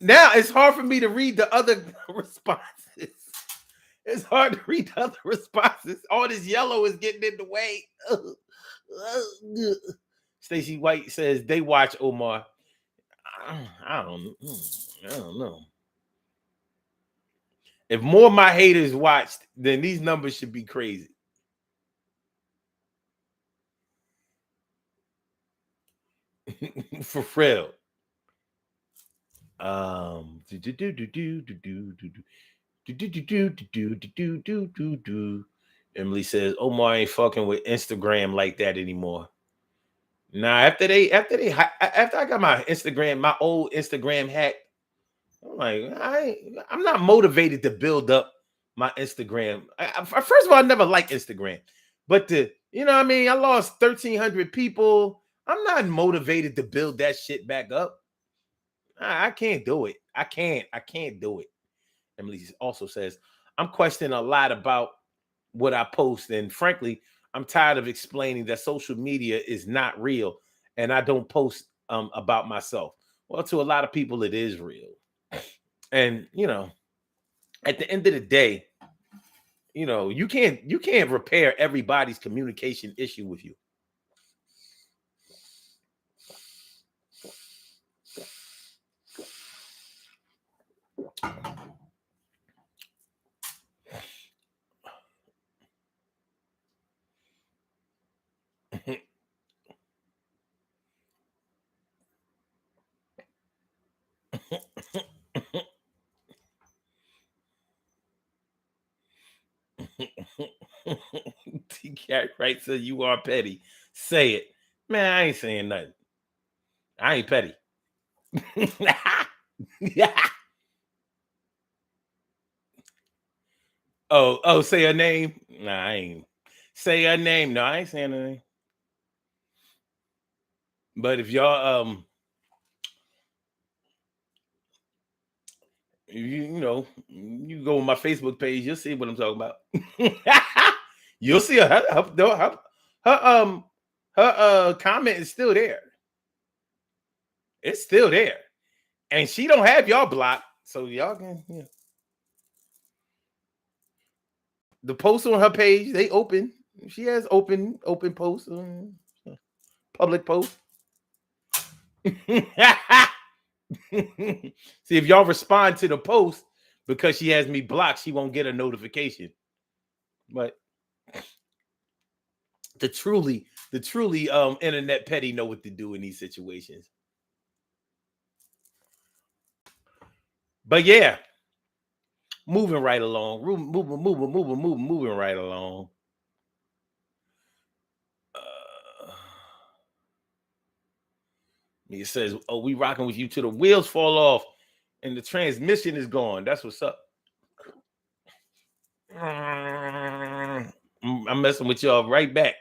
Now it's hard for me to read the other responses. It's hard to read the other responses. All this yellow is getting in the way. Stacey White says they watch Omar. I don't know. If more of my haters watched, then these numbers should be crazy. For real. Emily says, Omar ain't fucking with Instagram like that anymore. Nah, after I got my Instagram, my old Instagram hack, I'm like, I'm not motivated to build up my Instagram. First of all, I never liked Instagram, but you know what I mean? I lost 1,300 people. I'm not motivated to build that shit back up. I can't do it. I can't do it. Emily also says, I'm questioning a lot about what I post. And frankly, I'm tired of explaining that social media is not real and I don't post about myself. Well, to a lot of people, it is real. And, you know, at the end of the day, you know, you can't repair everybody's communication issue with you. T-Cat right, so you are petty. Say it. Man, I ain't saying nothing. I ain't petty. Yeah. Oh, say her name. Nah, I ain't. Say her name. No, I ain't saying her name. But if y'all you know, you go on my Facebook page, you'll see what I'm talking about. You'll see her comment is still there. It's still there. And she don't have y'all blocked. So y'all can, you know. The posts on her page, they open. She has open posts, public posts. See, if y'all respond to the post because she has me blocked, she won't get a notification. But the truly internet petty know what to do in these situations. But yeah, moving right along, moving right along. It says, "Oh, we rocking with you till the wheels fall off and the transmission is gone." That's what's up. I'm messing with y'all right back.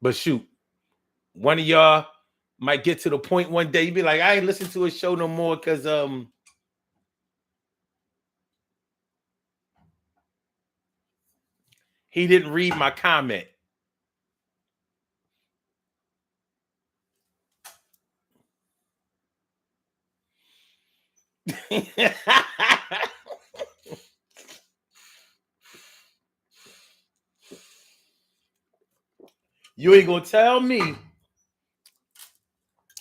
But shoot, one of y'all might get to the point one day you be like, I ain't listen to a show no more because he didn't read my comment. You ain't gonna tell me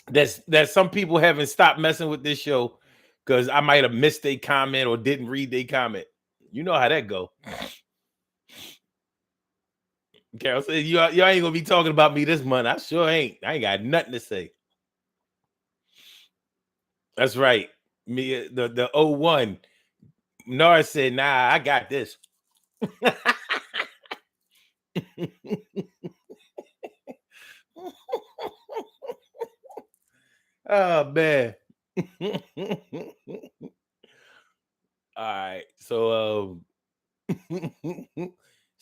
that some people haven't stopped messing with this show because I might have missed a comment or didn't read their comment. You know how that go. Carol said, y'all ain't gonna be talking about me this month. I sure ain't. I ain't got nothing to say. That's right. Me, the 01. Nora said, nah, I got this. Oh man. All right. So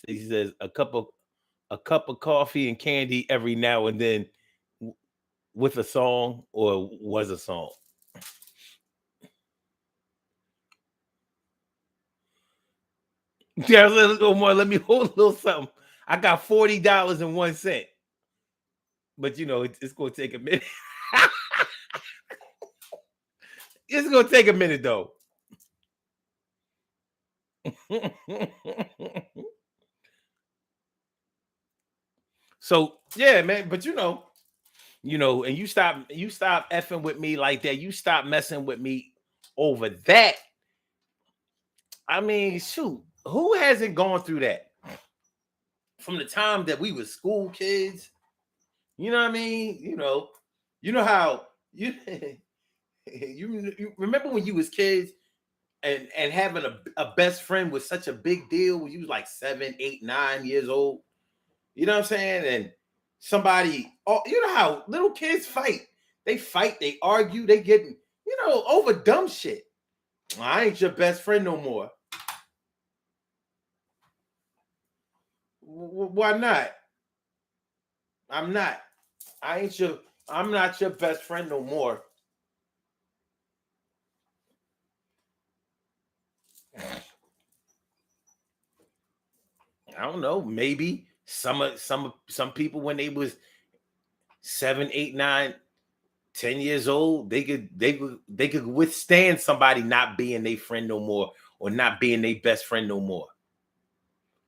he says a cup of coffee and candy every now and then with a song or was a song. Yeah, let's go more. Let me hold a little something. I got $40.01. But you know, it's gonna take a minute. It's gonna take a minute though. So yeah, man. But you know, and you stop effing with me like that. You stop messing with me over that. I mean, shoot, who hasn't gone through that? From the time that we were school kids, you know what I mean? You know how you remember when you was kids and having a best friend was such a big deal when you was like 7, 8, 9 years old. You know what I'm saying? And somebody, oh, you know how little kids fight. They fight, they argue, they get, over dumb shit. I ain't your best friend no more. Why not? I'm not. I'm not your best friend no more. I don't know. Maybe some people when they was 7, 8, 9, 10 years old, they could withstand somebody not being their friend no more or not being their best friend no more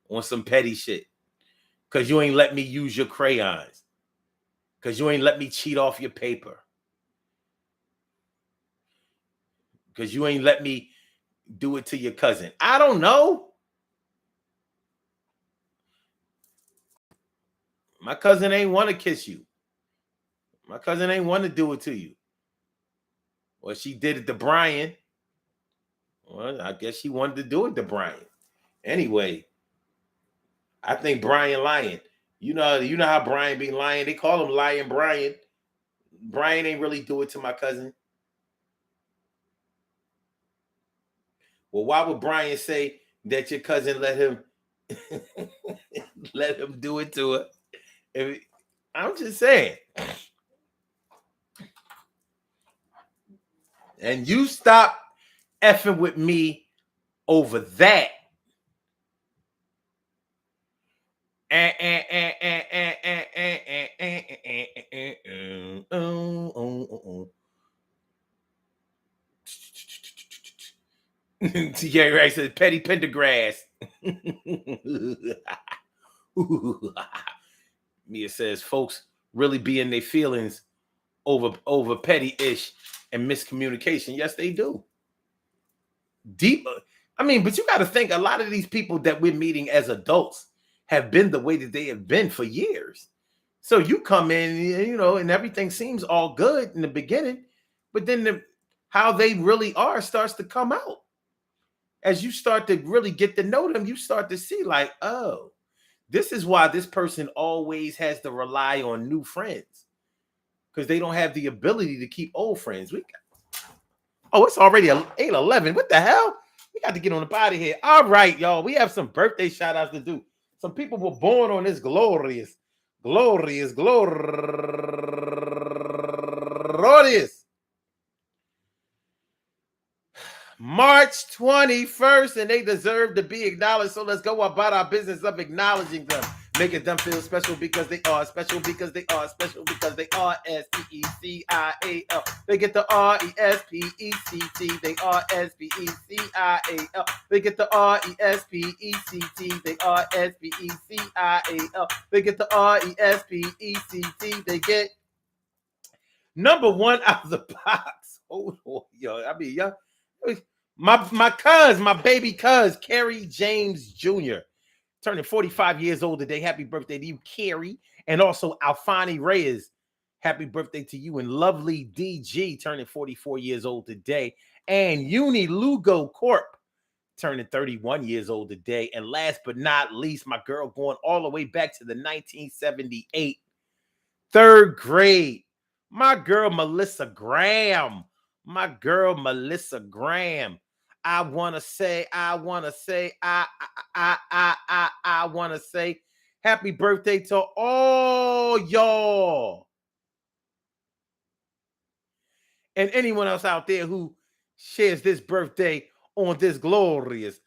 on some petty shit. Cause you ain't let me use your crayons. Cause you ain't let me cheat off your paper. Cause you ain't let me do it to your cousin. I don't know. My cousin ain't want to kiss you. My cousin ain't want to do it to you. Well, she did it to Brian. Well, I guess she wanted to do it to Brian. Anyway, I think Brian lying. You know how Brian be lying. They call him lying Brian. Brian ain't really do it to my cousin. Well, why would Brian say that your cousin let him let him do it to her? I'm just saying. And you stop effing with me over that. TJ Ray says Petty Pendergrass. Mia says folks really be in their feelings over petty ish and miscommunication. Yes, they do. Deep. I mean, but you got to think a lot of these people that we're meeting as adults have been the way that they have been for years. So you come in, and everything seems all good in the beginning, but then how they really are starts to come out. As you start to really get to know them, you start to see like, oh, this is why this person always has to rely on new friends because they don't have the ability to keep old friends. It's already 8:11. What the hell? We got to get on the body here. All right, y'all. We have some birthday shout outs to do. Some people were born on this glorious March 21st, and they deserve to be acknowledged. So let's go about our business of acknowledging them. Making them feel special because they are special because they are special because they are SPECIAL. They get the RESPECT. They are SPECIAL. They get the RESPECT. They are SPECIAL. They get the RESPECT. They get number one out of the box. Hold on, yo. I mean, y'all. My baby cuz, Carrie James Jr., turning 45 years old today. Happy birthday to you, Carrie. And also Alfani Reyes. Happy birthday to you. And lovely DG, turning 44 years old today. And Uni Lugo Corp, turning 31 years old today. And last but not least, my girl going all the way back to the 1978 third grade. My girl, Melissa Graham. My girl, Melissa Graham. I want to say happy birthday to all y'all. And anyone else out there who shares this birthday on this glorious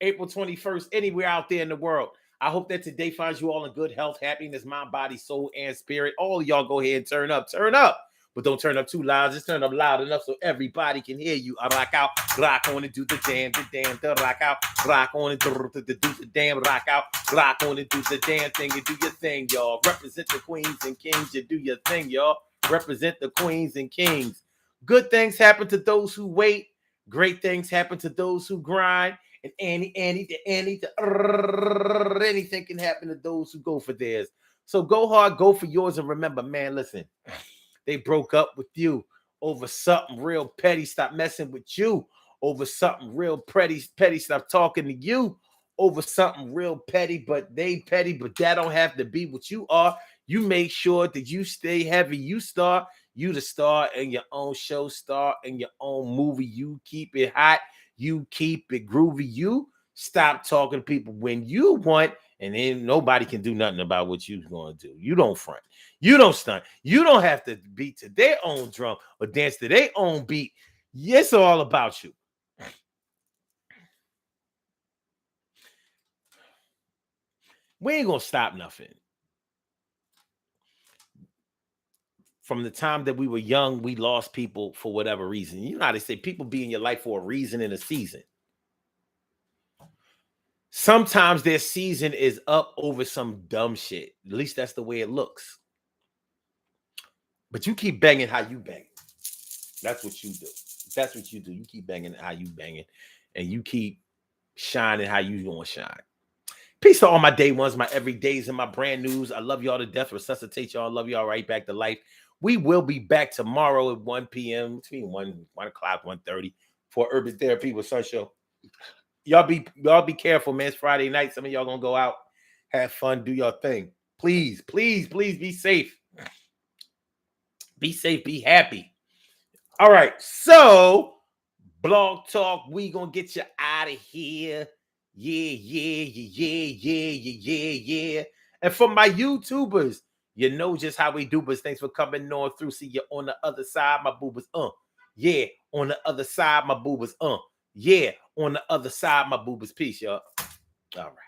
April 21st, anywhere out there in the world. I hope that today finds you all in good health, happiness, mind, body, soul, and spirit. All y'all go ahead and turn up. Turn up. but don't turn up too loud. Just turn up loud enough so everybody can hear you. I rock out, rock on and do the damn, rock out, rock on and do the damn, rock out, rock on and do the damn thing and do your thing, y'all. Represent the queens and kings, you do your thing, y'all. Represent the queens and kings. Good things happen to those who wait. Great things happen to those who grind. And anything can happen to those who go for theirs. So go hard, go for yours, and remember, man, listen, they broke up with you over something real petty. Stop messing with you over something real petty. Stop talking to you over something real petty, but that don't have to be what you are. You make sure that you stay heavy. You the star in your own show, star in your own movie. You keep it hot. You keep it groovy. You stop talking to people when you want, and then nobody can do nothing about what you're going to do. You don't front. You don't stunt. You don't have to beat to their own drum or dance to their own beat. It's all about you. We ain't going to stop nothing. From the time that we were young, we lost people for whatever reason. You know how they say people be in your life for a reason and a season. Sometimes their season is up over some dumb shit. At least that's the way it looks. But you keep banging how you bang. That's what you do. That's what you do. You keep banging how you banging. And you keep shining how you gonna shine. Peace to all my day ones, my everydays, and my brand news. I love y'all to death. Resuscitate y'all. I love y'all right back to life. We will be back tomorrow at 1 p.m. between 1 o'clock, 1:30 for Urban Therapy with Sun Show. Y'all be careful, man. It's Friday night. Some of y'all gonna go out, have fun, do your thing. Please, please, please be safe. Be safe, be happy. All right, so Blog Talk, we gonna get you out of here. Yeah. And for my YouTubers, you know just how we do, but thanks for coming on through. See you on the other side, my boobas. Yeah, on the other side, my boobas. Yeah, on the other side, my boobas. Peace, y'all. All right.